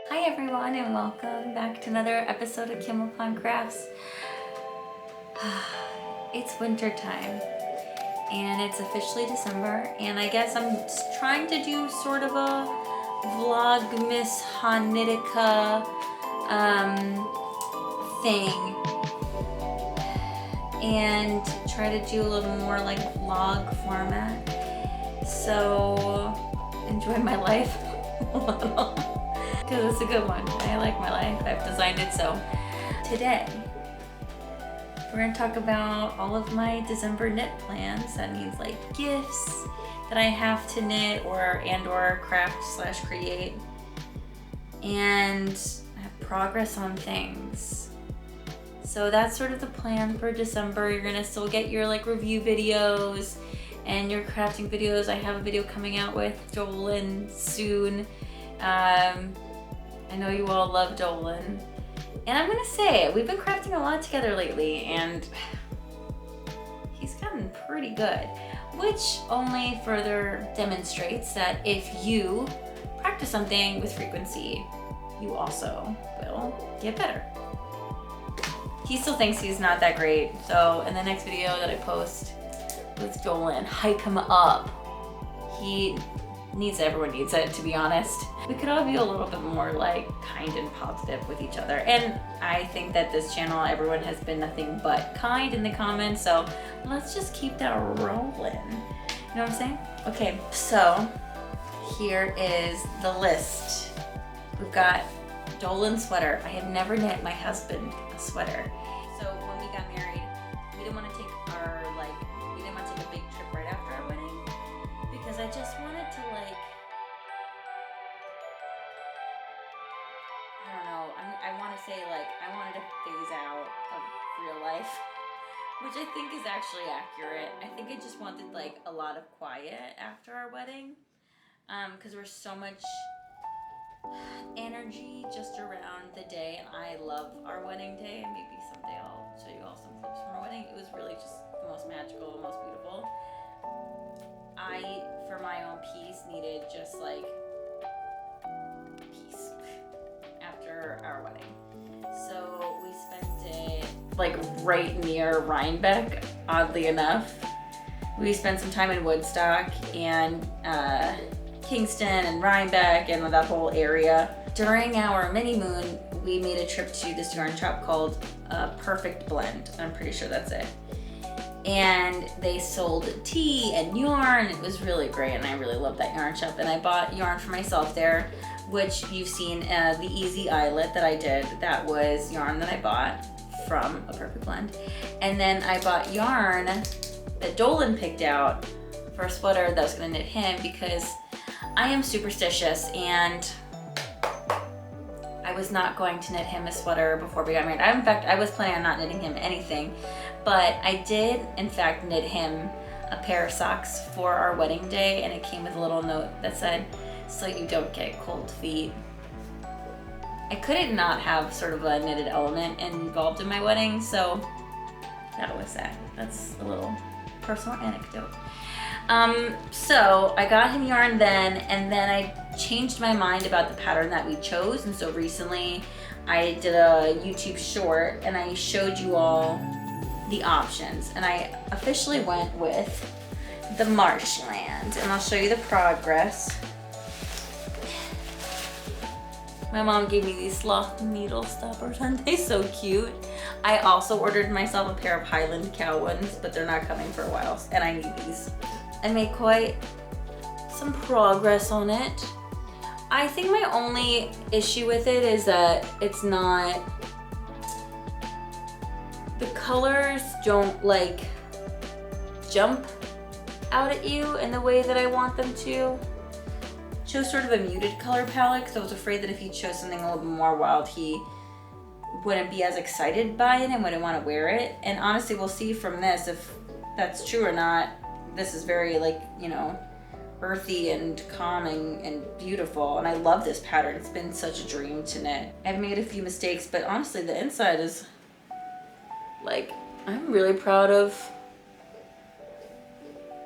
Hi everyone and welcome back to another episode of Kim Upon Crafts. It's winter time and it's officially December, and I guess I'm trying to do sort of a Vlogmas Hanitica thing and try to do a little more like vlog format. So enjoy my life a little. Because it's a good one. I like my life. I've designed it. So today we're going to talk about all of my December knit plans. That means like gifts that I have to knit or craft/create, and have progress on things. So that's sort of the plan for December. You're going to still get your like review videos and your crafting videos. I have a video coming out with Dolan soon. I know you all love Dolan. And I'm gonna say, we've been crafting a lot together lately, and he's gotten pretty good, which only further demonstrates that if you practice something with frequency, you also will get better. He still thinks he's not that great, so in the next video that I post with Dolan, hype him up. Everyone needs it, to be honest. We could all be a little bit more like kind and positive with each other. And I think that this channel, everyone has been nothing but kind in the comments. So let's just keep that rolling. You know what I'm saying? Okay, so here is the list. We've got Dolan sweater. I have never knit my husband a sweater. So when we got married, we didn't want to take a big trip right after our wedding, because I just wanted to like, I don't know, I want to say like, I wanted to phase out of real life, which I think is actually accurate. I think I just wanted like a lot of quiet after our wedding, because there was so much energy just around the day, and I love our wedding day, and maybe someday I'll show you all some clips from our wedding. It was really just the most magical, most beautiful. I, for my own peace, needed just like peace after our wedding. So we spent it like right near Rhinebeck, oddly enough. We spent some time in Woodstock and Kingston and Rhinebeck and that whole area. During our mini moon, we made a trip to this yarn shop called Perfect Blend. I'm pretty sure that's it. And they sold tea and yarn. It was really great, and I really love that yarn shop. And I bought yarn for myself there, which you've seen the Easy Eyelet that I did. That was yarn that I bought from a Perfect Blend. And then I bought yarn that Dolan picked out for a sweater that I was gonna knit him, because I am superstitious and I was not going to knit him a sweater before we got married. In fact, I was planning on not knitting him anything, but I did in fact knit him a pair of socks for our wedding day, and it came with a little note that said, "So you don't get cold feet." I couldn't not have sort of a knitted element involved in my wedding, so that was that. That's a little personal anecdote. So I got him yarn then, and then I changed my mind about the pattern that we chose. And so recently I did a YouTube short and I showed you all the options, and I officially went with the Marshland, and I'll show you the progress. My mom gave me these sloth needle stoppers, aren't they so cute? I also ordered myself a pair of Highland Cow ones, but they're not coming for a while, and I need these. I made quite some progress on it. I think my only issue with it is that it's not, the colors don't like jump out at you in the way that I want them to. Chose sort of a muted color palette, because I was afraid that if he chose something a little bit more wild, he wouldn't be as excited by it and wouldn't want to wear it. And honestly, we'll see from this if that's true or not. This is very like, you know, earthy and calming and beautiful, and I love this pattern. It's been such a dream to knit. I've made a few mistakes, but honestly the inside is like, I'm really proud of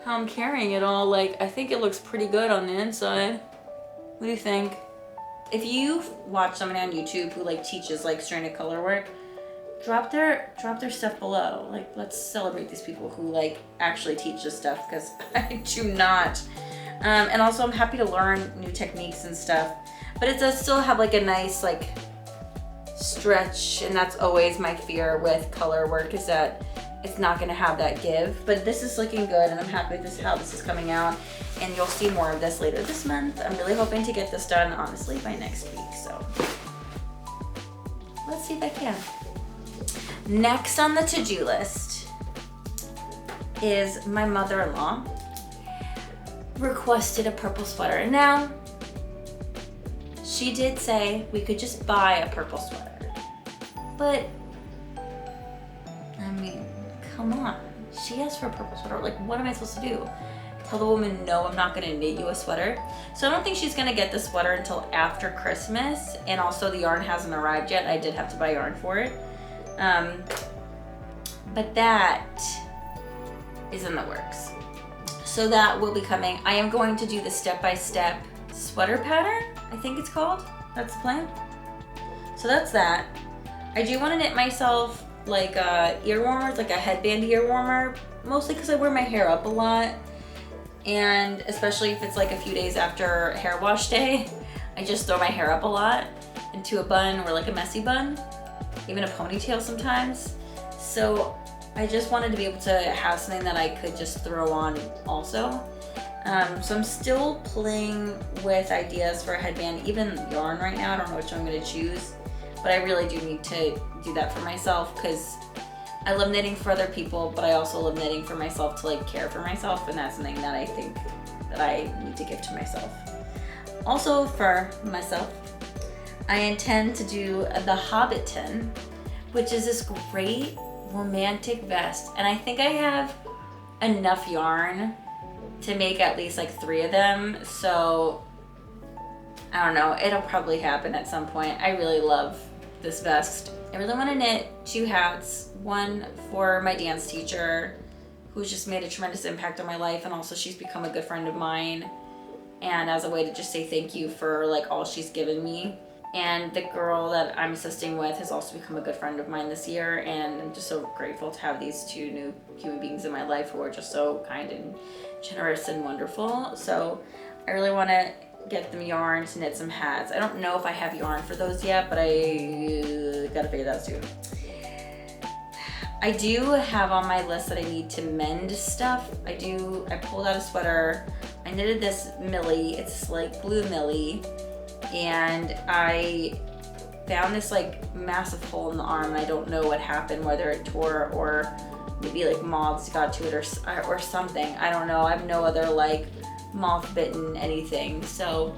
how I'm carrying it all. Like, I think it looks pretty good on the inside. What do you think? if you watch somebody on YouTube who like teaches like stranded color work, drop their stuff below. Like, let's celebrate these people who like actually teach this stuff, because I do not. And also I'm happy to learn new techniques and stuff, but it does still have like a nice like stretch, and that's always my fear with color work, is that it's not going to have that give. But this is looking good, and I'm happy with this, how this is coming out, and you'll see more of this later this month. I'm really hoping to get this done honestly by next week, so let's see if I can. Next on the to-do list is my mother-in-law requested a purple sweater. Now, she did say we could just buy a purple sweater, but I mean, come on. She asked for a purple sweater. Like, what am I supposed to do? Tell the woman, no, I'm not gonna knit you a sweater. So I don't think she's gonna get the sweater until after Christmas, and also the yarn hasn't arrived yet. I did have to buy yarn for it. But that is in the works. So that will be coming. I am going to do the step-by-step sweater pattern, I think it's called. That's the plan. So that's that. I do want to knit myself like ear warmers, like a headband ear warmer, mostly because I wear my hair up a lot. And especially if it's like a few days after hair wash day, I just throw my hair up a lot into a bun, or like a messy bun, even a ponytail sometimes. So I just wanted to be able to have something that I could just throw on also. So I'm still playing with ideas for a headband, even yarn right now. I don't know which one I'm gonna choose, but I really do need to do that for myself, because I love knitting for other people, but I also love knitting for myself to like care for myself, and that's something that I think that I need to give to myself. Also for myself, I intend to do the Hobbiton, which is this great romantic vest, and I think I have enough yarn to make at least like 3 of them, so I don't know, it'll probably happen at some point. I really love this vest. I really want to knit 2 hats, one for my dance teacher, who's just made a tremendous impact on my life, and also she's become a good friend of mine, and as a way to just say thank you for like all she's given me. And the girl that I'm assisting with has also become a good friend of mine this year, and I'm just so grateful to have these 2 new human beings in my life who are just so kind and generous and wonderful. So I really want to get them yarn to knit some hats. I don't know if I have yarn for those yet, but I gotta figure that out soon. I do have on my list that I need to mend stuff. I pulled out a sweater. I knitted this Millie. It's like blue Millie. And I found this like massive hole in the arm, and I don't know what happened, whether it tore or maybe like moths got to it or something. I don't know. I have no other like moth bitten anything. So,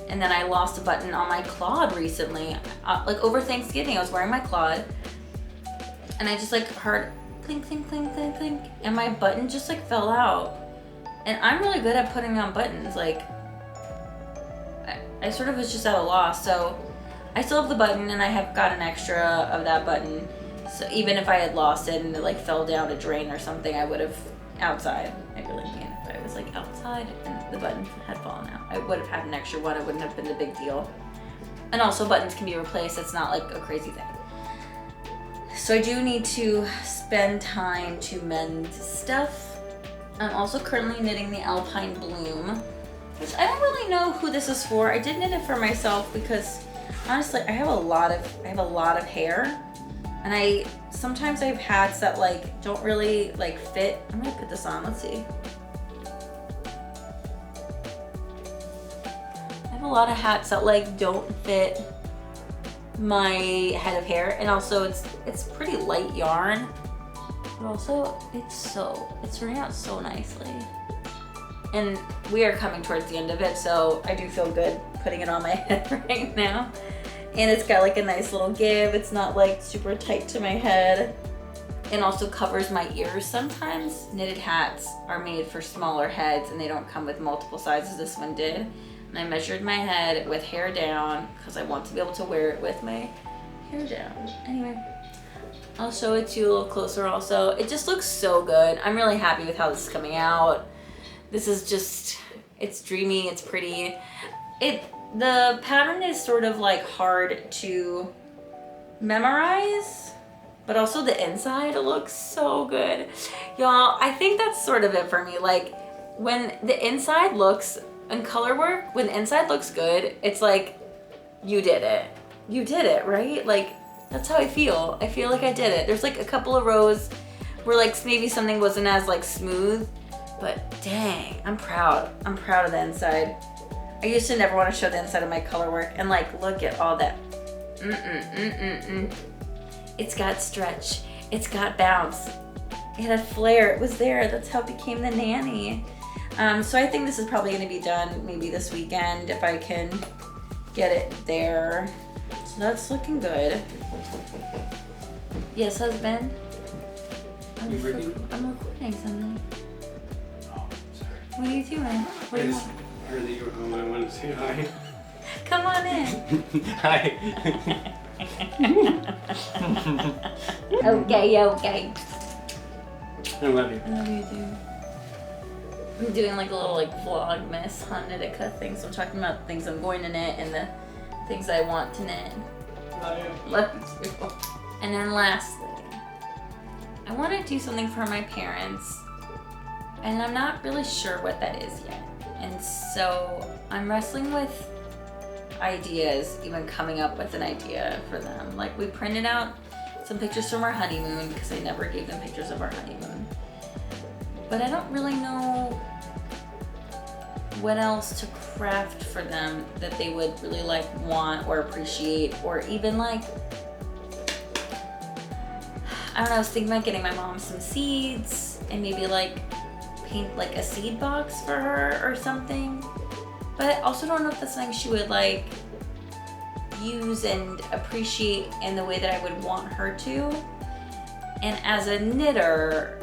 and then I lost a button on my clod recently. Like over Thanksgiving, I was wearing my clod, and I just like heard clink, clink, clink, clink, clink, and my button just like fell out. And I'm really good at putting on buttons. Like, I sort of was just at a loss. So I still have the button, and I have got an extra of that button. So even if I had lost it and it like fell down a drain or something, I would have outside. I really mean, if I was like outside and the button had fallen out, I would have had an extra one. It wouldn't have been a big deal. And also buttons can be replaced. It's not like a crazy thing. So I do need to spend time to mend stuff. I'm also currently knitting the Alpine Bloom, which I don't really know who this is for. I did knit it for myself because honestly, I have a lot of hair, and sometimes I have hats that like don't really like fit. I'm gonna put this on. Let's see. I have a lot of hats that like don't fit my head of hair, and also it's pretty light yarn. But also, it's turning out so nicely. And we are coming towards the end of it, so I do feel good putting it on my head right now. And it's got like a nice little give. It's not like super tight to my head. And also covers my ears sometimes. Knitted hats are made for smaller heads, and they don't come with multiple sizes. This one did. And I measured my head with hair down because I want to be able to wear it with my hair down. Anyway. I'll show it to you a little closer also. It just looks so good. I'm really happy with how this is coming out. This is just, It's dreamy, it's pretty. The pattern is sort of like hard to memorize, but also the inside looks so good. Y'all, I think that's sort of it for me. Like when the inside looks, in color work, when the inside looks good, it's like, you did it. You did it, right? Like, that's how I feel. I feel like I did it. There's like a couple of rows where like maybe something wasn't as like smooth, but dang, I'm proud. I'm proud of the inside. I used to never want to show the inside of my color work, and like, look at all that. It's got stretch. It's got bounce. It had flair. It was there. That's how it became the nanny. So I think this is probably going to be done maybe this weekend if I can get it there. So that's looking good. Yes, husband. I'm recording something. Oh, sorry. What are you doing? What I are you just heard that you were home. I wanted to say hi. Come on in. Hi. Okay. I love you. I love you too. I'm doing like a little like Vlogmas Handmade thing. So I'm talking about things I'm going to knit and the things I want to knit. Love you. Love you too. And then lastly, I want to do something for my parents, and I'm not really sure what that is yet. And so I'm wrestling with ideas, even coming up with an idea for them. Like, we printed out some pictures from our honeymoon because I never gave them pictures of our honeymoon. But I don't really know what else to craft for them that they would really like want or appreciate, or even like, I don't know, I was thinking about getting my mom some seeds and maybe like paint like a seed box for her or something. But I also don't know if that's something she would like use and appreciate in the way that I would want her to. And as a knitter,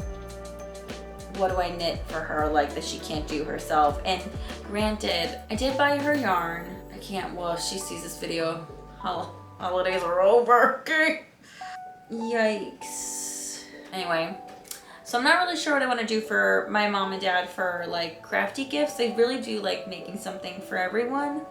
what do I knit for her like that she can't do herself? And granted, I did buy her yarn. I can't, well, if she sees this video, holidays are over. Okay. Yikes. Anyway, so I'm not really sure what I want to do for my mom and dad for like crafty gifts. They really do like making something for everyone.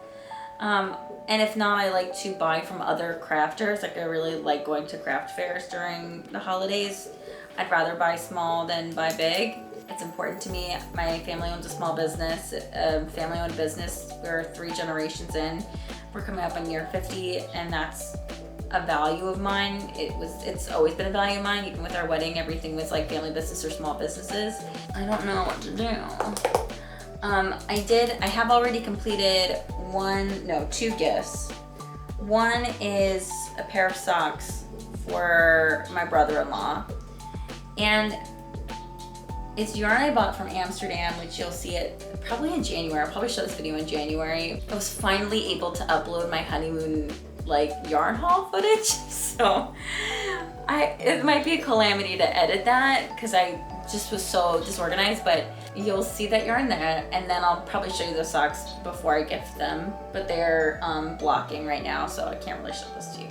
And if not, I like to buy from other crafters. Like, I really like going to craft fairs during the holidays. I'd rather buy small than buy big. It's important to me. My family owns a small business, family-owned business. We're 3 generations in. We're coming up on year 50, and that's a value of mine. It's always been a value of mine. Even with our wedding, everything was like family business or small businesses. I don't know what to do. I have already completed 2 gifts. One is a pair of socks for my brother-in-law, and it's yarn I bought from Amsterdam, which you'll see it probably in January. I'll probably show this video in January. I was finally able to upload my honeymoon like yarn haul footage, so it might be a calamity to edit that because I just was so disorganized, but you'll see that yarn there, and then I'll probably show you the socks before I gift them, but they're blocking right now, so I can't really show this to you.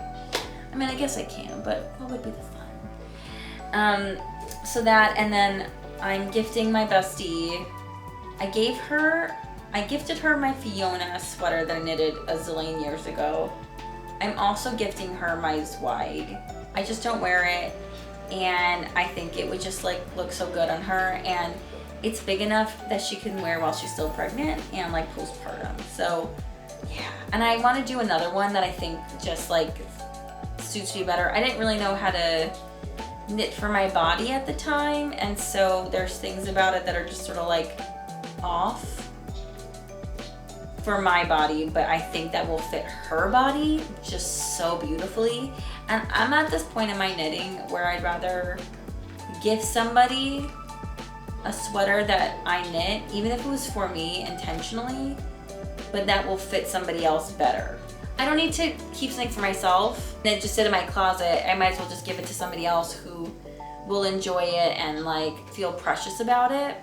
I mean, I guess I can, but what would be the fun? So that, and then I'm gifting my bestie. I gifted her my Fiona sweater that I knitted a zillion years ago. I'm also gifting her my Zweig. I just don't wear it, and I think it would just like look so good on her, and it's big enough that she can wear while she's still pregnant and like postpartum. So yeah, and I want to do another one that I think just like suits me better. I didn't really know how to knit for my body at the time, and so there's things about it that are just sort of like off for my body, but I think that will fit her body just so beautifully. And I'm at this point in my knitting where I'd rather gift somebody a sweater that I knit, even if it was for me intentionally, but that will fit somebody else better. I don't need to keep something for myself and then just sit in my closet. I might as well just give it to somebody else who will enjoy it and like feel precious about it.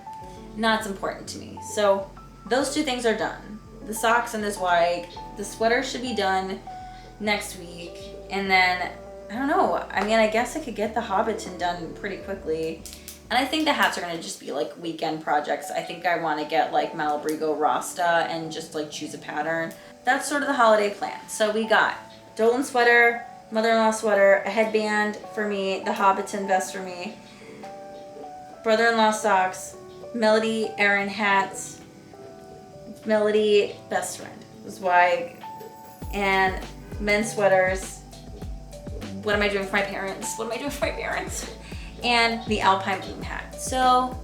Now it's important to me. So those 2 things are done. The socks and the Zweig. The sweater should be done next week. And then, I don't know, I mean, I guess I could get the Hobbiton done pretty quickly. And I think the hats are gonna just be like weekend projects. I think I wanna get like Malabrigo Rasta and just like choose a pattern. That's sort of the holiday plan. So we got Dolan sweater, mother-in-law sweater, a headband for me, the Hobbiton vest for me, brother-in-law socks, Melody Erin hats, Melody best friend was why, and men's sweaters. What am I doing for my parents? What am I doing for my parents? And the Alpine Bloom hat. So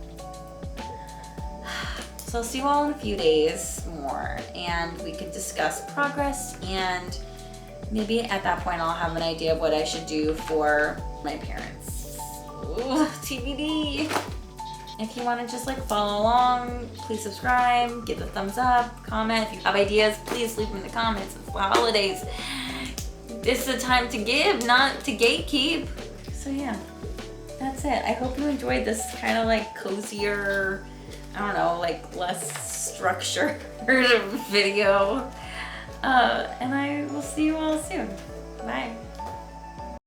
I'll see you all in a few days more, and we could discuss progress, and maybe at that point I'll have an idea of what I should do for my parents. Ooh, TBD. If you want to just like follow along, please subscribe, give a thumbs up, comment. If you have ideas, please leave them in the comments. It's the holidays. It's the time to give, not to gatekeep. So yeah, that's it. I hope you enjoyed this kind of like cozier, I don't know, like less structured video. And I will see you all soon. Bye.